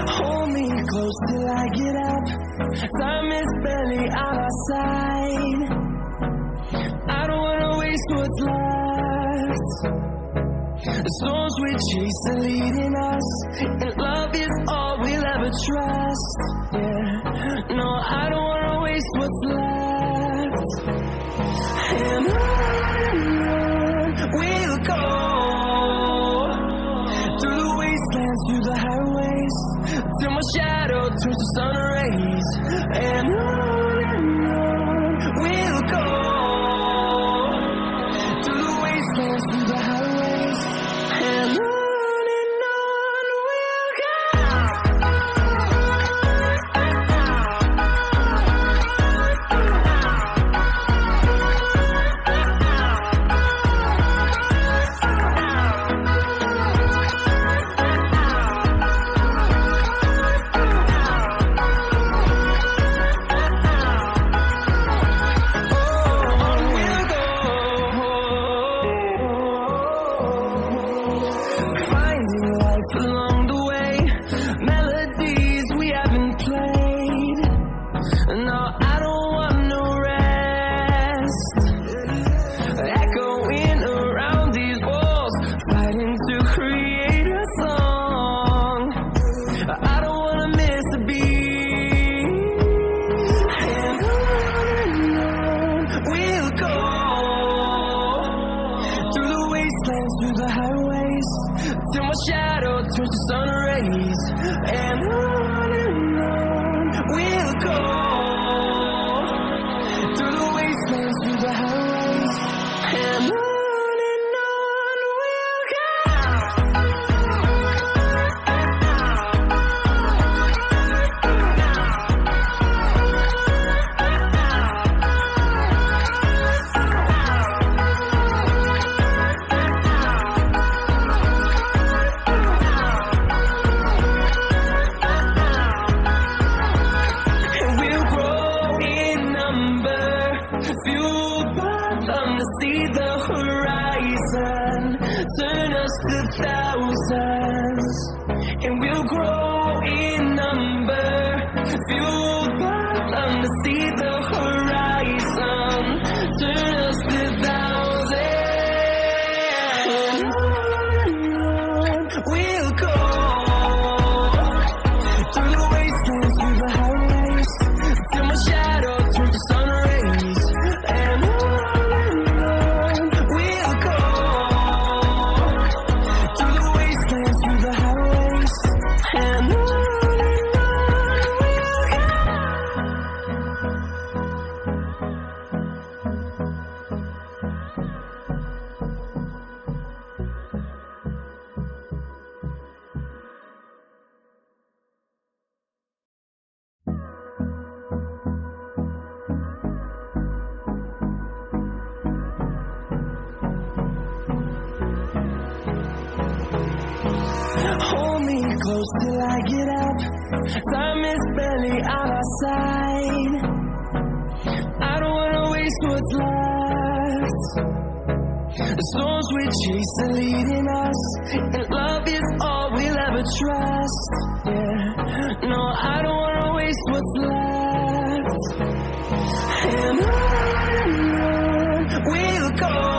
Hold me close till I get up. Time is barely on our side. I don't wanna waste what's left. The storms we chase are leading us, and love is all we'll ever trust. Yeah, no, I don't wanna waste what's left. And on we'll go, through the wastelands, through the highways, till my shadow turns to sun rays. And on we'll go, through the wastelands, through the highways, and on we'll go. Along the way, melodies we haven't played. No, I don't want no rest. Echoing around these walls, fighting to create a song. I don't wanna miss a beat. And on we'll go, through the wastelands, through the highways, till my shadow turns to sun rays. And on we'll go, through the wastelands, through the highways, and on we'll go. Fueled by them to see the horizon, turn us to thousands, and we'll grow in number. Fueled by them to see the horizon, turn us to thousands, and on we'll go, through the wastelands, through the highways, till my shadow turns to sun rays. And on we'll go, through the wastelands, through the highways, and on we'll go. Hold me close till I get up. Time is barely on our side. I don't wanna waste what's left. The storms we chase are leading us, and love is all we'll ever trust. Yeah, no, I don't wanna waste what's left. And on we'll go,